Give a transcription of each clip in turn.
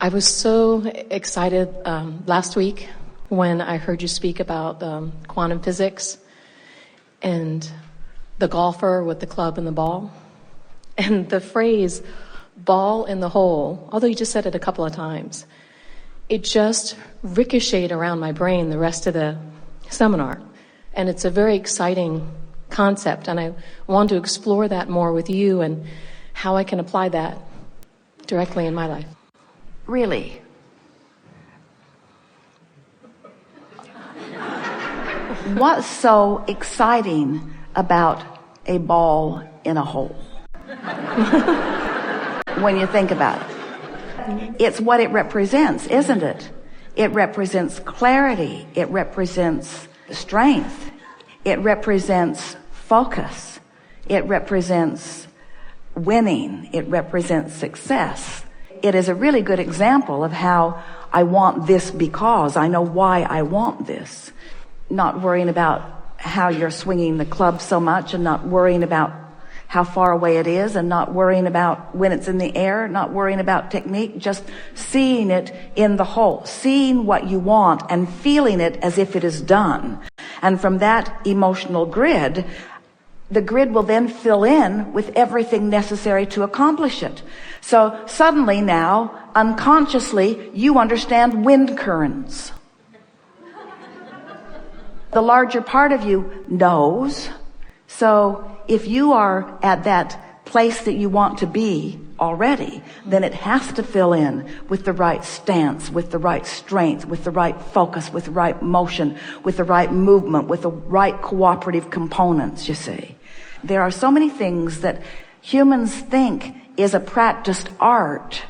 I was so excited last week when I heard you speak about quantum physics and the golfer with the club and the ball. And the phrase, ball in the hole, although you just said it a couple of times, it just ricocheted around my brain the rest of the seminar. And it's a very exciting concept, and I want to explore that more with you and how I can apply that directly in my life. Really? What's so exciting about a ball in a hole? When you think about it. It's what it represents, isn't it? It represents clarity. It represents strength. It represents focus. It represents winning. It represents success. It is a really good example of how I want this because I know why I want this. Not worrying about how you're swinging the club so much, and not worrying about how far away it is, and not worrying about when it's in the air, not worrying about technique, just seeing it in the whole, seeing what you want and feeling it as if it is done. And from that emotional grid, the grid will then fill in with everything necessary to accomplish it. So suddenly now, unconsciously, you understand wind currents. The larger part of you knows. So if you are at that place that you want to be already, then it has to fill in with the right stance, with the right strength, with the right focus, with the right motion, with the right movement, with the right cooperative components, you see. There are so many things that humans think is a practiced art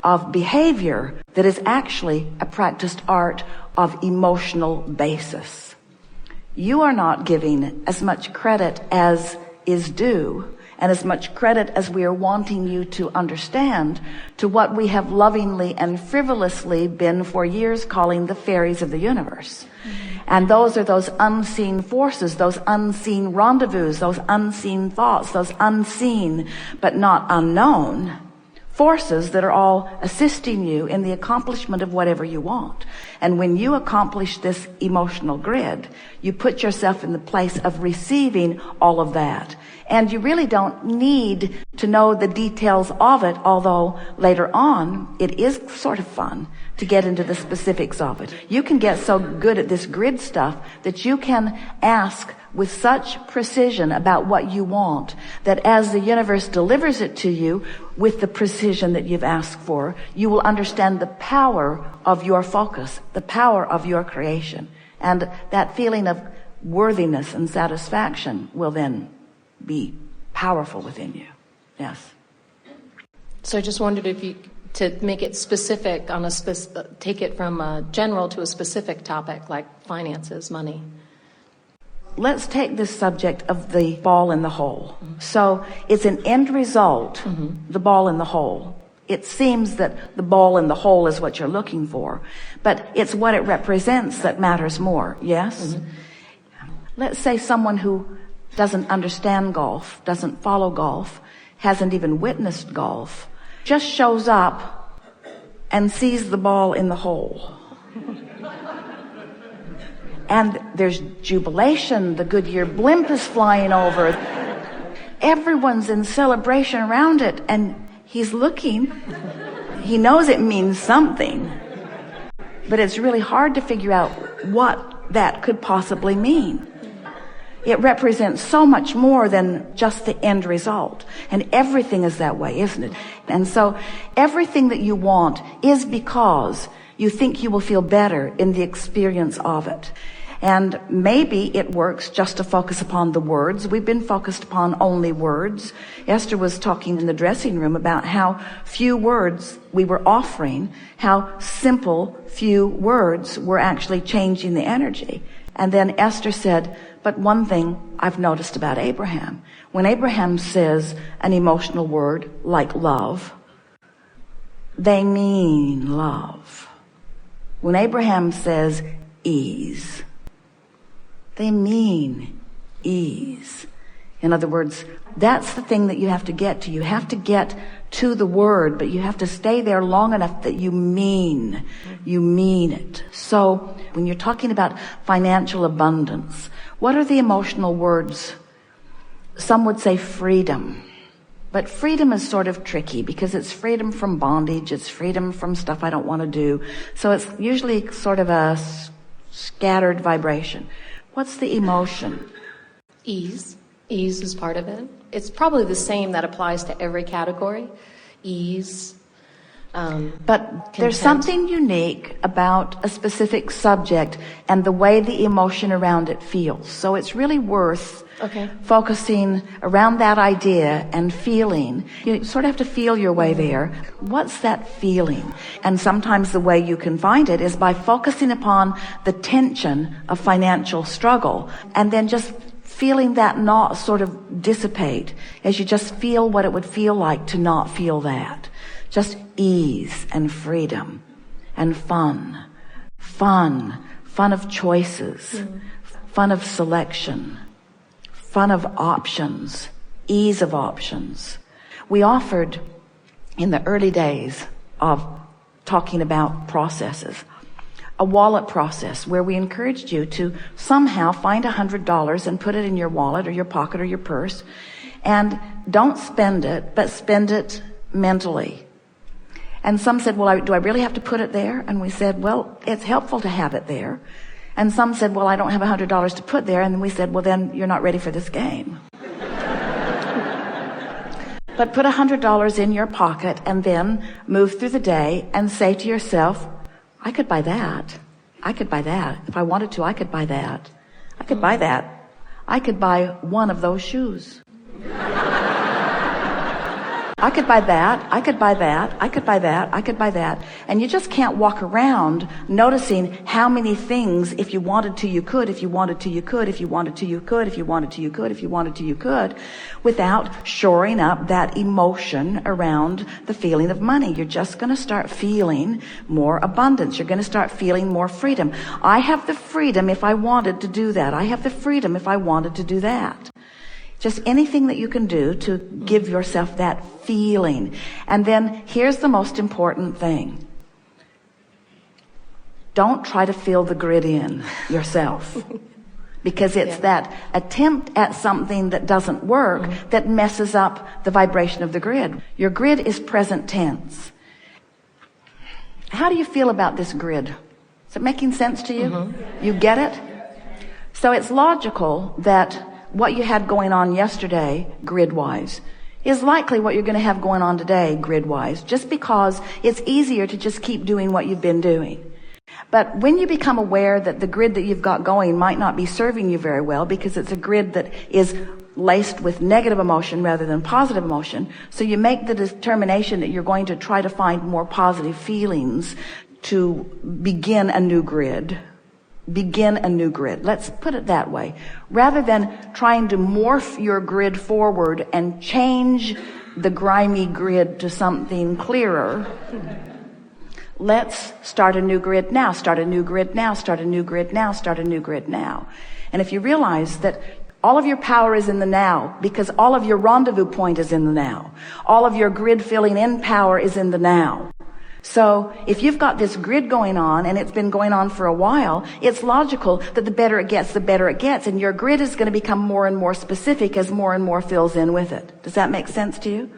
of behavior that is actually a practiced art of emotional basis. You are not giving as much credit as is due, and as much credit as we are wanting you to understand, to what we have lovingly and frivolously been for years calling the fairies of the universe. And those are those unseen forces, those unseen rendezvous, those unseen thoughts, those unseen but not unknown forces that are all assisting you in the accomplishment of whatever you want. And when you accomplish this emotional grid, you put yourself in the place of receiving all of that. And you really don't need to know the details of it, although later on it is sort of fun to get into the specifics of it. You can get so good at this grid stuff that you can ask with such precision about what you want, that as the universe delivers it to you with the precision that you've asked for, you will understand the power of your focus, the power of your creation. And that feeling of worthiness and satisfaction will then be powerful within you. Yes. So I just wondered if you, to make it specific on take it from a general to a specific topic like finances, money. Let's take this subject of the ball in the hole. So it's an end result, the ball in the hole. It seems that the ball in the hole is what you're looking for, but it's what it represents that matters more, yes? Let's say someone who doesn't understand golf, doesn't follow golf, hasn't even witnessed golf, just shows up and sees the ball in the hole. And there's jubilation. The Goodyear blimp is flying over. Everyone's in celebration around it, and he's looking. He knows it means something, but it's really hard to figure out what that could possibly mean. It represents so much more than just the end result. And everything is that way, isn't it? And so everything that you want is because you think you will feel better in the experience of it. And maybe it works just to focus upon the words. We've been focused upon only words. Esther was talking in the dressing room about how few words we were offering, how simple few words were actually changing the energy. And then Esther said, but one thing I've noticed about Abraham, when Abraham says an emotional word like love, they mean love. When Abraham says ease, they mean ease. In other words, that's the thing that you have to get to. You have to get to the word, but you have to stay there long enough that you mean it. So when you're talking about financial abundance, what are the emotional words? Some would say freedom. But freedom is sort of tricky because it's freedom from bondage. It's freedom from stuff I don't want to do. So it's usually sort of a scattered vibration. What's the emotion? Ease. Ease is part of it. It's probably the same that applies to every category. Ease. But there's something unique about a specific subject and the way the emotion around it feels. So it's really worth focusing around that idea and feeling. You sort of have to feel your way there. What's that feeling? And sometimes the way you can find it is by focusing upon the tension of financial struggle and then just feeling that not sort of dissipate as you just feel what it would feel like to not feel that. Just ease and freedom and fun. Fun of choices, fun of selection, fun of options, ease of options. We offered in the early days of talking about processes, a wallet process where we encouraged you to somehow find $100 and put it in your wallet or your pocket or your purse, and don't spend it, but spend it mentally. And some said, well, do I really have to put it there? And we said, well, it's helpful to have it there. And some said, well, I don't have $100 to put there. And we said, well, then you're not ready for this game. But put $100 in your pocket and then move through the day and say to yourself, I could buy that. I could buy that. If I wanted to, I could buy that. I could buy that. I could buy one of those shoes. I could buy that, I could buy that, I could buy that, I could buy that. And you just can't walk around noticing how many things, if you wanted to, you could, if you wanted to, you could, if you wanted to, you could, if you wanted to, you could, if you wanted to, you could, without shoring up that emotion around the feeling of money. You're just going to start feeling more abundance. You're going to start feeling more freedom. I have the freedom if I wanted to do that. I have the freedom if I wanted to do that. Just anything that you can do to give yourself that feeling. And then here's the most important thing. Don't try to fill the grid in yourself. Because it's that attempt at something that doesn't work that messes up the vibration of the grid. Your grid is present tense. How do you feel about this grid? Is it making sense to you? You get it? So it's logical that what you had going on yesterday, grid-wise, is likely what you're going to have going on today, grid-wise, just because it's easier to just keep doing what you've been doing. But when you become aware that the grid that you've got going might not be serving you very well because it's a grid that is laced with negative emotion rather than positive emotion, so you make the determination that you're going to try to find more positive feelings to begin a new grid. Begin a new grid. Let's put it that way. Rather than trying to morph your grid forward and change the grimy grid to something clearer, let's start a new grid now, start a new grid now, start a new grid now, start a new grid now. And if you realize that all of your power is in the now, because all of your rendezvous point is in the now. All of your grid filling in power is in the now. So if you've got this grid going on and it's been going on for a while, it's logical that the better it gets, the better it gets. And your grid is going to become more and more specific as more and more fills in with it. Does that make sense to you?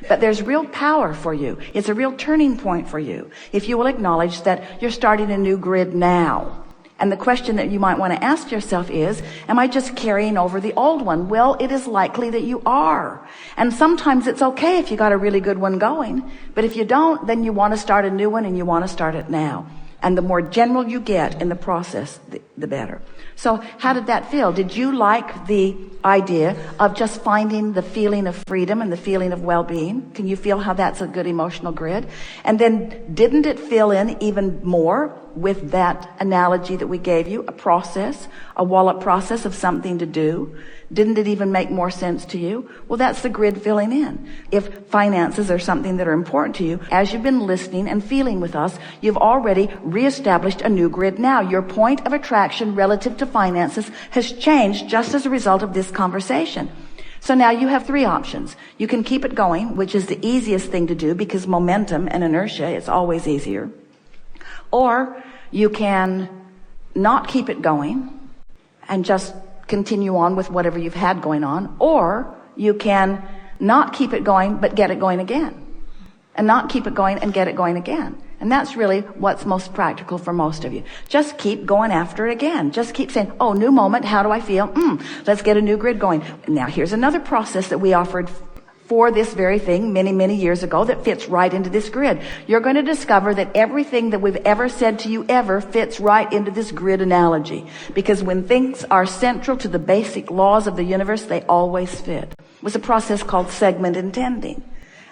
But there's real power for you. It's a real turning point for you if you will acknowledge that you're starting a new grid now. And the question that you might want to ask yourself is, am I just carrying over the old one? Well, it is likely that you are. And sometimes it's okay if you got a really good one going. But if you don't, then you want to start a new one and you want to start it now. And the more general you get in the process, the better. So how did that feel? Did you like the idea of just finding the feeling of freedom and the feeling of well-being? Can you feel how that's a good emotional grid? And then didn't it fill in even more with that analogy that we gave you, a process, a wallet process of something to do? Didn't it even make more sense to you? Well, that's the grid filling in. If finances are something that are important to you, as you've been listening and feeling with us, you've already reestablished a new grid now. Your point of attraction relative to finances has changed just as a result of this conversation. So now you have three options. You can keep it going, which is the easiest thing to do because momentum and inertia is always easier. Or you can not keep it going and just continue on with whatever you've had going on. Or you can not keep it going, but get it going again. And not keep it going and get it going again. And that's really what's most practical for most of you. Just keep going after it again. Just keep saying, oh, new moment. How do I feel? Let's get a new grid going. Now, here's another process that we offered for this very thing many, many years ago that fits right into this grid. You're going to discover that everything that we've ever said to you ever fits right into this grid analogy. Because when things are central to the basic laws of the universe, they always fit. It was a process called segment intending.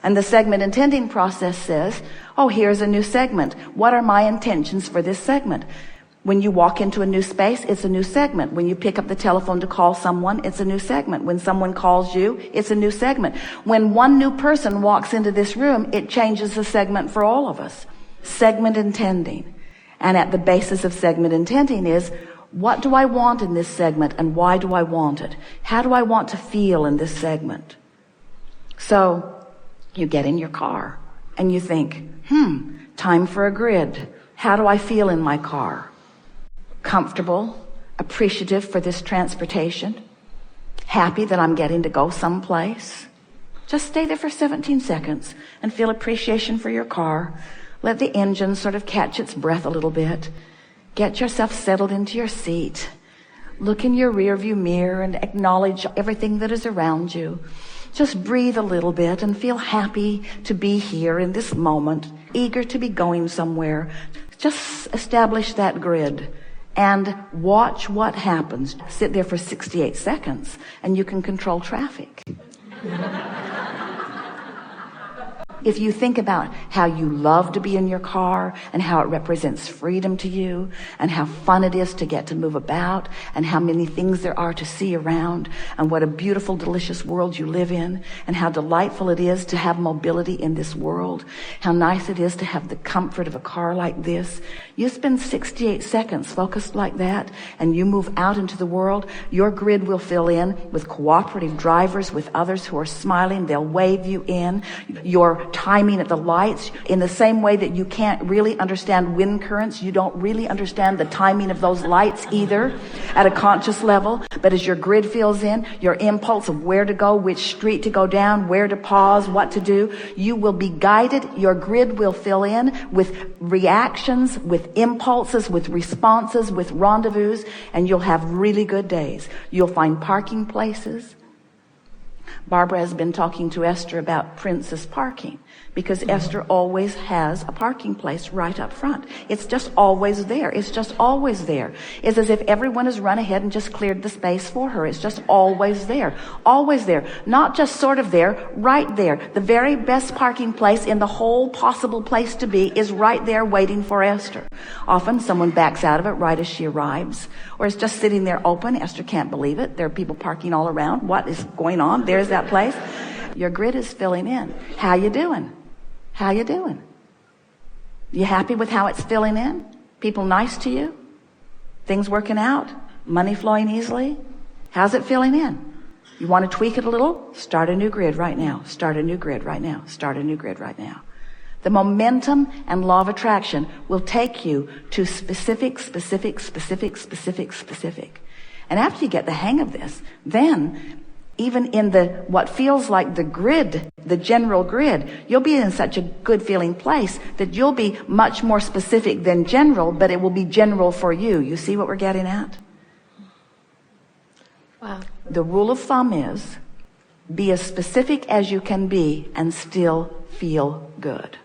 And the segment intending process says, oh, here's a new segment. What are my intentions for this segment? When you walk into a new space, it's a new segment. When you pick up the telephone to call someone, it's a new segment. When someone calls you, it's a new segment. When one new person walks into this room, it changes the segment for all of us. Segment intending. And at the basis of segment intending is, what do I want in this segment and why do I want it? How do I want to feel in this segment? So you get in your car and you think, time for a grid. How do I feel in my car? Comfortable, appreciative for this transportation, happy that I'm getting to go someplace. Just stay there for 17 seconds and feel appreciation for your car. Let the engine sort of catch its breath a little bit. Get yourself settled into your seat. Look in your rearview mirror and acknowledge everything that is around you. Just breathe a little bit and feel happy to be here in this moment, eager to be going somewhere. Just establish that grid and watch what happens. Sit there for 68 seconds and you can control traffic. If you think about how you love to be in your car and how it represents freedom to you and how fun it is to get to move about and how many things there are to see around and what a beautiful, delicious world you live in and how delightful it is to have mobility in this world, how nice it is to have the comfort of a car like this. You spend 68 seconds focused like that and you move out into the world, your grid will fill in with cooperative drivers, with others who are smiling. They'll wave you in. Your timing at the lights, in the same way that you can't really understand wind currents, you don't really understand the timing of those lights either at a conscious level. But as your grid fills in, your impulse of where to go, which street to go down, where to pause, what to do, you will be guided. Your grid will fill in with reactions, with impulses, with responses, with rendezvous, and you'll have really good days. You'll find parking places. Barbara has been talking to Esther about princess parking because Esther always has a parking place right up front. It's just always there. It's just always there. It's as if everyone has run ahead and just cleared the space for her. It's just always there. Always there. Not just sort of there, right there. The very best parking place in the whole possible place to be is right there waiting for Esther. Often someone backs out of it right as she arrives, or is just sitting there open. Esther can't believe it. There are people parking all around. What is going on? There's that place. Your grid is filling in. How you doing? How you doing? You happy with how it's filling in? People nice to you? Things working out? Money flowing easily? How's it filling in? You want to tweak it a little? Start a new grid right now. Start a new grid right now. Start a new grid right now. The momentum and law of attraction will take you to specific. And after you get the hang of this, then even in what feels like the grid, the general grid, you'll be in such a good feeling place that you'll be much more specific than general, but it will be general for you. You see what we're getting at? Wow. The rule of thumb is be as specific as you can be and still feel good.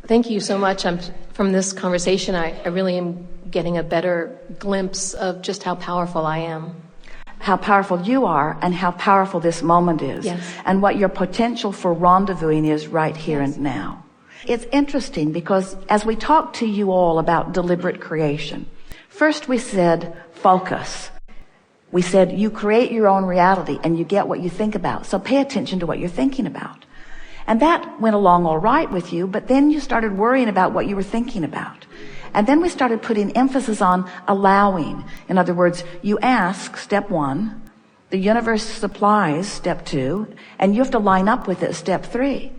Thank you so much. From this conversation, I really am getting a better glimpse of just how powerful I am. How powerful you are and how powerful this moment is. Yes. And what your potential for rendezvousing is right here Yes. and now. It's interesting because as we talked to you all about deliberate creation, first we said focus. We said you create your own reality and you get what you think about. So pay attention to what you're thinking about. And that went along all right with you, but then you started worrying about what you were thinking about. And then we started putting emphasis on allowing. In other words, you ask, step one, The universe supplies, step 2, and you have to line up with it, step 3.